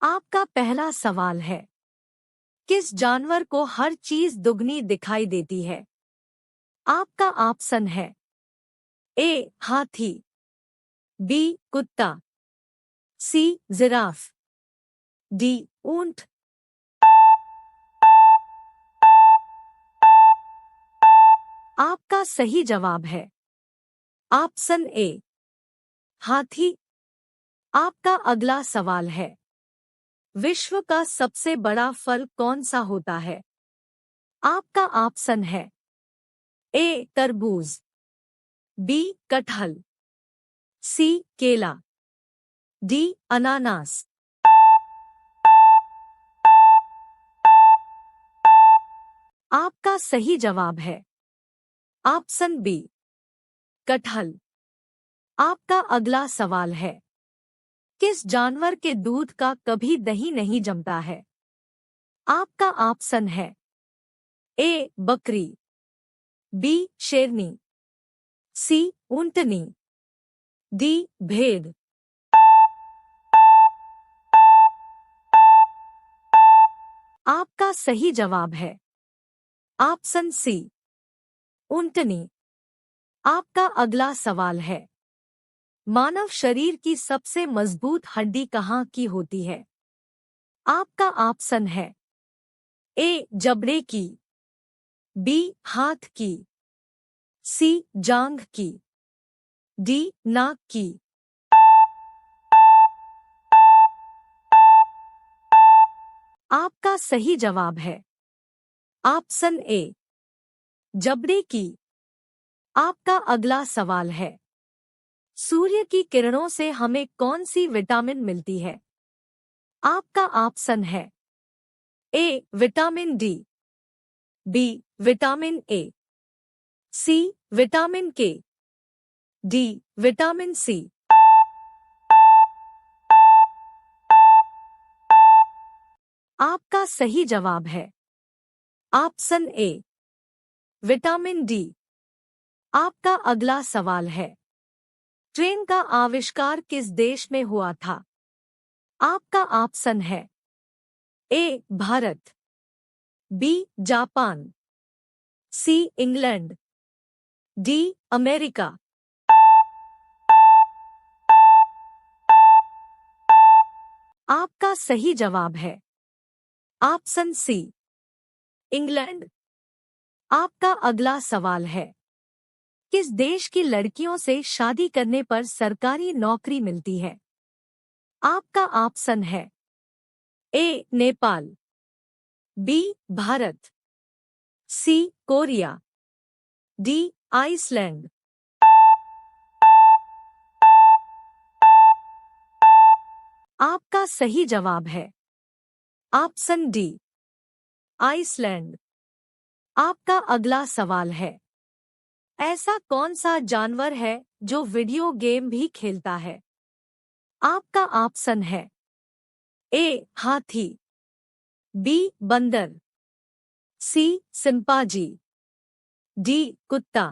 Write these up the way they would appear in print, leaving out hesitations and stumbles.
आपका पहला सवाल है, किस जानवर को हर चीज दुगनी दिखाई देती है? आपका ऑप्शन है ए हाथी, बी कुत्ता, सी जिराफ, डी ऊंट। आपका सही जवाब है ऑप्शन ए हाथी। आपका अगला सवाल है, विश्व का सबसे बड़ा फल कौन सा होता है? आपका ऑप्शन है ए तरबूज, बी कटहल, सी केला, डी अनानास। आपका सही जवाब है ऑप्शन बी कटहल। आपका अगला सवाल है, किस जानवर के दूध का कभी दही नहीं जमता है? आपका ऑप्शन है ए बकरी, बी शेरनी, सी ऊंटनी, डी भेड़। आपका सही जवाब है ऑप्शन सी ऊंटनी। आपका अगला सवाल है, मानव शरीर की सबसे मजबूत हड्डी कहाँ की होती है? आपका ऑप्शन है ए जबड़े की, बी हाथ की, सी जांघ की, डी नाक की। आपका सही जवाब है ऑप्शन ए जबड़े की। आपका अगला सवाल है, सूर्य की किरणों से हमें कौन सी विटामिन मिलती है? आपका ऑप्शन है A vitamin D, B vitamin A, C vitamin K, D vitamin C. आपका सही जवाब है ऑप्शन ए विटामिन डी। आपका अगला सवाल है, ट्रेन का आविष्कार किस देश में हुआ था? आपका ऑप्शन है A Bharat, B Japan, C England, D America. आपका सही जवाब है ऑप्शन सी इंग्लैंड। आपका अगला सवाल है, किस देश की लड़कियों से शादी करने पर सरकारी नौकरी मिलती है? आपका ऑप्शन है ए नेपाल, बी भारत, सी कोरिया, डी आइसलैंड। आपका सही जवाब है ऑप्शन डी आइसलैंड। आपका अगला सवाल है, ऐसा कौन सा जानवर है जो वीडियो गेम भी खेलता है? आपका ऑप्शन है ए हाथी, बी बंदर, सी सिंपाजी, डी कुत्ता।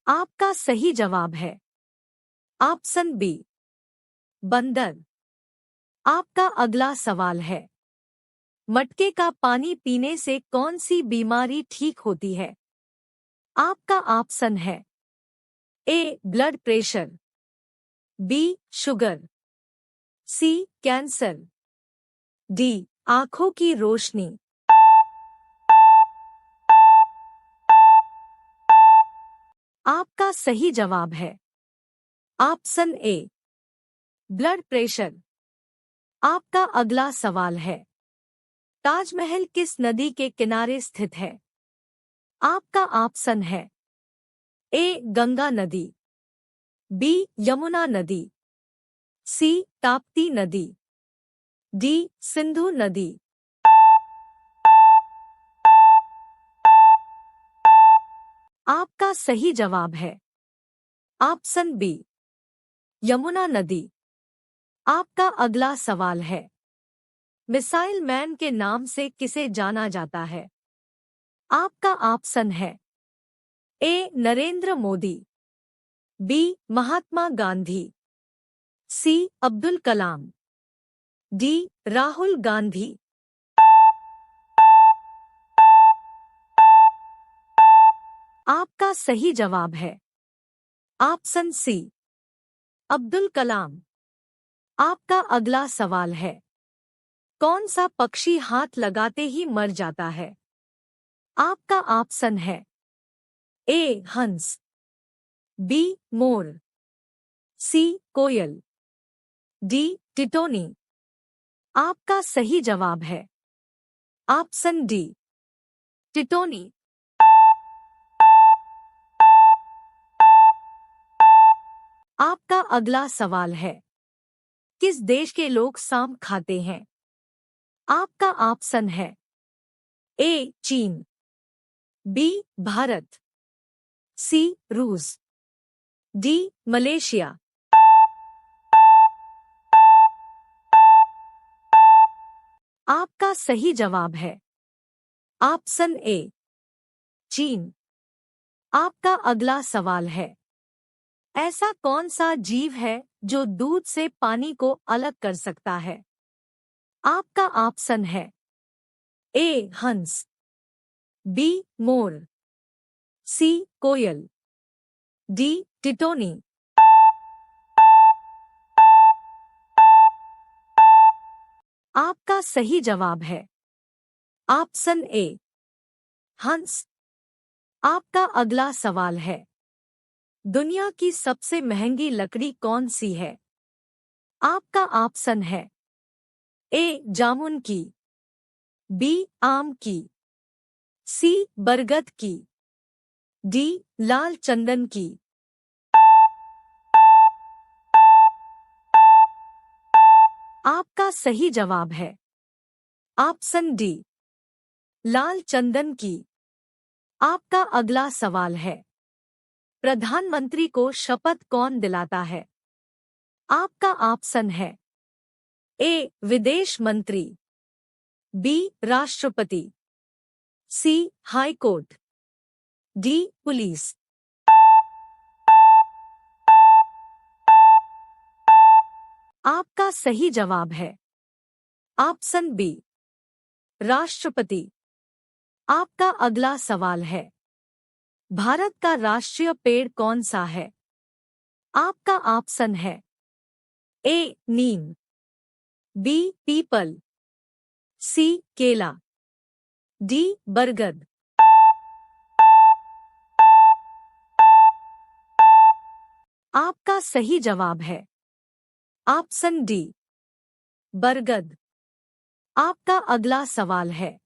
आपका सही जवाब है ऑप्शन बी बंदर। आपका अगला सवाल है, मटके का पानी पीने से कौन सी बीमारी ठीक होती है? आपका ऑप्शन है ए ब्लड प्रेशर, बी शुगर, सी कैंसर, डी आंखों की रोशनी। आपका सही जवाब है ऑप्शन ए ब्लड प्रेशर। आपका अगला सवाल है, ताजमहल किस नदी के किनारे स्थित है? आपका ऑप्शन है ए गंगा नदी, बी यमुना नदी, सी ताप्ती नदी, डी सिंधु नदी। आपका सही जवाब है ऑप्शन बी यमुना नदी। आपका अगला सवाल है, मिसाइल मैन के नाम से किसे जाना जाता है? आपका ऑप्शन है ए नरेंद्र मोदी, बी महात्मा गांधी, सी अब्दुल कलाम, डी राहुल गांधी। आपका सही जवाब है ऑप्शन सी अब्दुल कलाम। आपका अगला सवाल है, कौन सा पक्षी हाथ लगाते ही मर जाता है? आपका ऑप्शन है ए हंस, be more, C coil, D टिटोनी। आपका सही जवाब है ऑप्शन डी टिटोनी। आपका अगला सवाल है, किस देश के लोग सांप खाते हैं? आपका ऑप्शन है ए चीन, बी भारत, सी रूस, डी मलेशिया। आपका सही जवाब है ऑप्शन ए चीन। आपका अगला सवाल है, ऐसा कौन सा जीव है जो दूध से पानी को अलग कर सकता है? आपका ऑप्शन है ए हंस, be more, C coil, D टिटोनी। आपका सही जवाब है ऑप्शन ए हंस। आपका अगला सवाल है, दुनिया की सबसे महंगी लकड़ी कौन सी है? आपका ऑप्शन है ए जामुन की, बी आम की, सी बरगद की, डी लाल चंदन की। आपका सही जवाब है ऑप्शन डी लाल चंदन की। आपका अगला सवाल है, प्रधानमंत्री को शपथ कौन दिलाता है? आपका ऑप्शन है ए विदेश मंत्री, बी राष्ट्रपति, सी हाई कोर्ट, डी पुलिस। आपका सही जवाब है ऑप्शन बी राष्ट्रपति। आपका अगला सवाल है, भारत का राष्ट्रीय पेड़ कौन सा है? आपका ऑप्शन है ए नीम, बी पीपल, सी केला, डी बरगद। आपका सही जवाब है ऑप्शन डी बरगद। आपका अगला सवाल है,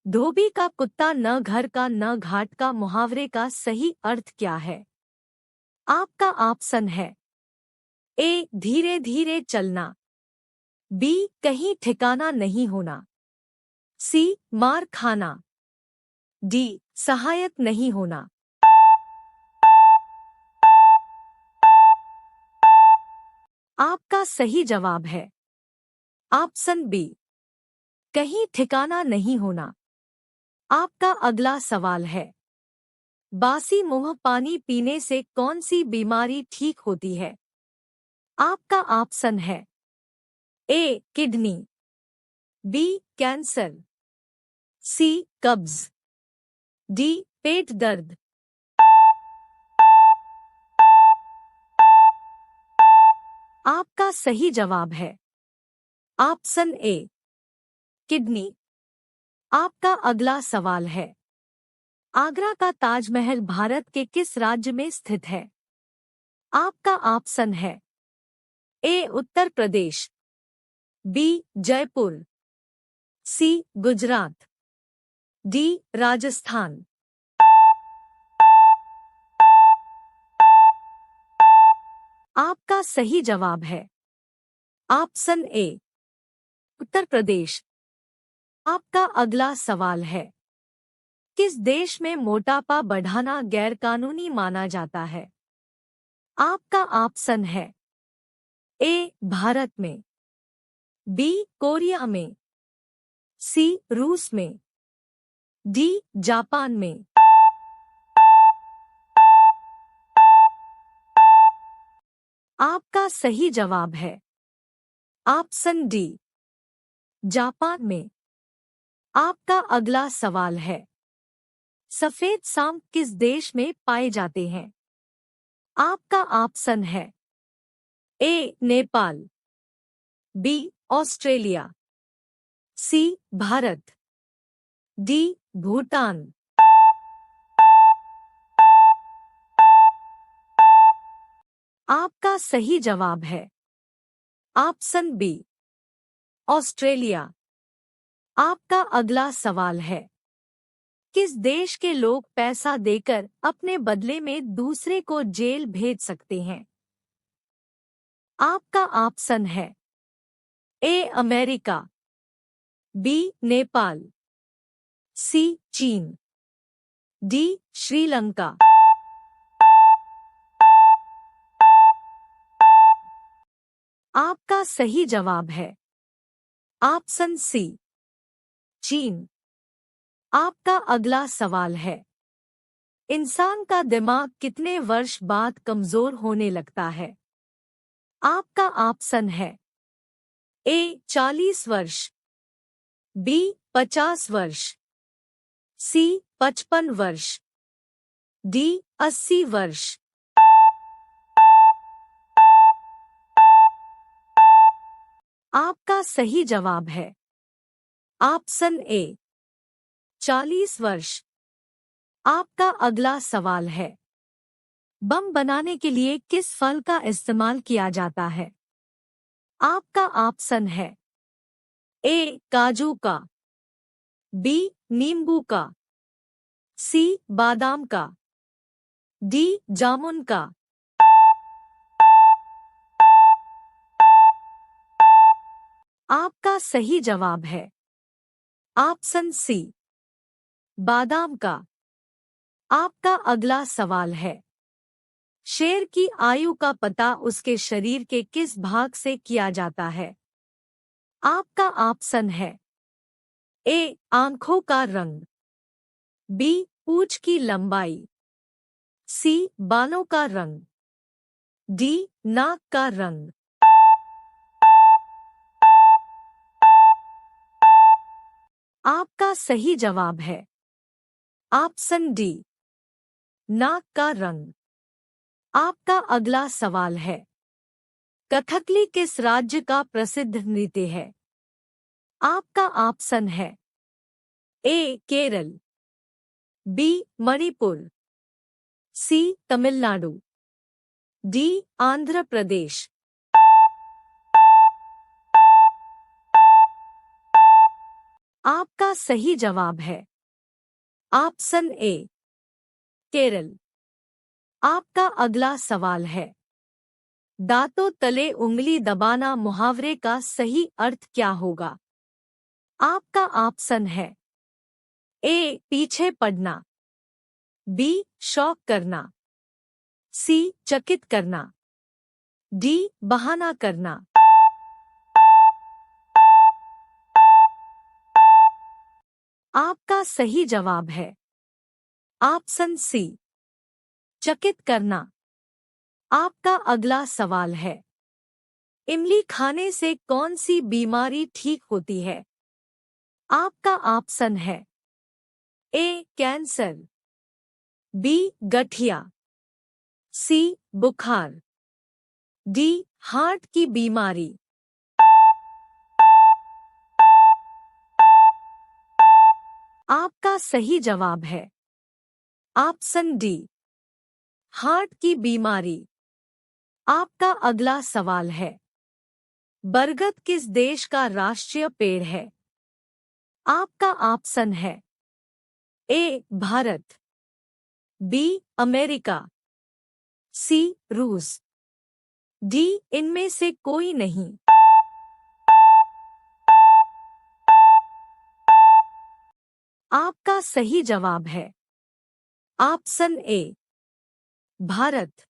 धोबी का कुत्ता न घर का न घाट का मुहावरे का सही अर्थ क्या है? आपका ऑप्शन है ए धीरे धीरे चलना, बी कहीं ठिकाना नहीं होना, सी मार खाना, डी सहायक नहीं होना। आपका सही जवाब है ऑप्शन बी कहीं ठिकाना नहीं होना। आपका अगला सवाल है, बासी मुंह पानी पीने से कौन सी बीमारी ठीक होती है? आपका ऑप्शन है ए किडनी, बी कैंसर, सी कब्ज, डी पेट दर्द। आपका सही जवाब है ऑप्शन ए किडनी। आपका अगला सवाल है, आगरा का ताजमहल भारत के किस राज्य में स्थित है? आपका ऑप्शन है ए उत्तर प्रदेश, बी जयपुर, सी गुजरात, डी राजस्थान। आपका सही जवाब है ऑप्शन ए उत्तर प्रदेश। आपका अगला सवाल है, किस देश में मोटापा बढ़ाना गैरकानूनी माना जाता है? आपका ऑप्शन है ए भारत में, बी कोरिया में, सी रूस में, डी जापान में। आपका सही जवाब है ऑप्शन डी, जापान में। आपका अगला सवाल है, सफेद सांप किस देश में पाए जाते हैं? आपका ऑप्शन है ए नेपाल, बी ऑस्ट्रेलिया, सी भारत, डी भूटान। आपका सही जवाब है ऑप्शन बी, ऑस्ट्रेलिया। आपका अगला सवाल है, किस देश के लोग पैसा देकर अपने बदले में दूसरे को जेल भेज सकते हैं? आपका ऑप्शन है ए अमेरिका, बी नेपाल, सी चीन, डी श्रीलंका। आपका सही जवाब है ऑप्शन सी, चीन। आपका अगला सवाल है, इंसान का दिमाग कितने वर्ष बाद कमजोर होने लगता है? आपका ऑप्शन है ए 40 वर्ष, बी 50 वर्ष, सी 55 वर्ष, डी 80 वर्ष। आपका सही जवाब है ऑप्शन ए, 40 वर्ष। आपका अगला सवाल है, बम बनाने के लिए किस फल का इस्तेमाल किया जाता है? आपका ऑप्शन है ए काजू का, बी नींबू का, सी बादाम का, डी जामुन का। आपका सही जवाब है ऑप्शन सी, बादाम का। आपका अगला सवाल है, शेर की आयु का पता उसके शरीर के किस भाग से किया जाता है? आपका ऑप्शन है ए आंखों का रंग, बी पूंछ की लंबाई, सी बालों का रंग, डी नाक का रंग। आपका सही जवाब है ऑप्शन डी, नाक का रंग। आपका अगला सवाल है, कथकली किस राज्य का प्रसिद्ध नृत्य है? आपका ऑप्शन है ए केरल, बी मणिपुर, सी तमिलनाडु, डी आंध्र प्रदेश। आपका सही जवाब है ऑप्शन ए, केरल। आपका अगला सवाल है, दांतों तले उंगली दबाना मुहावरे का सही अर्थ क्या होगा? आपका ऑप्शन है ए पीछे पड़ना, बी शौक करना, सी चकित करना, डी बहाना करना। आपका सही जवाब है ऑप्शन सी, चकित करना। आपका अगला सवाल है, इमली खाने से कौन सी बीमारी ठीक होती है? आपका ऑप्शन है ए कैंसर, बी गठिया, सी बुखार, डी हार्ट की बीमारी। आपका सही जवाब है ऑप्शन डी, हार्ट की बीमारी। आपका अगला सवाल है, बरगद किस देश का राष्ट्रीय पेड़ है? आपका ऑप्शन है ए भारत, बी अमेरिका, सी रूस, डी इनमें से कोई नहीं। आपका सही जवाब है ऑप्शन ए, भारत।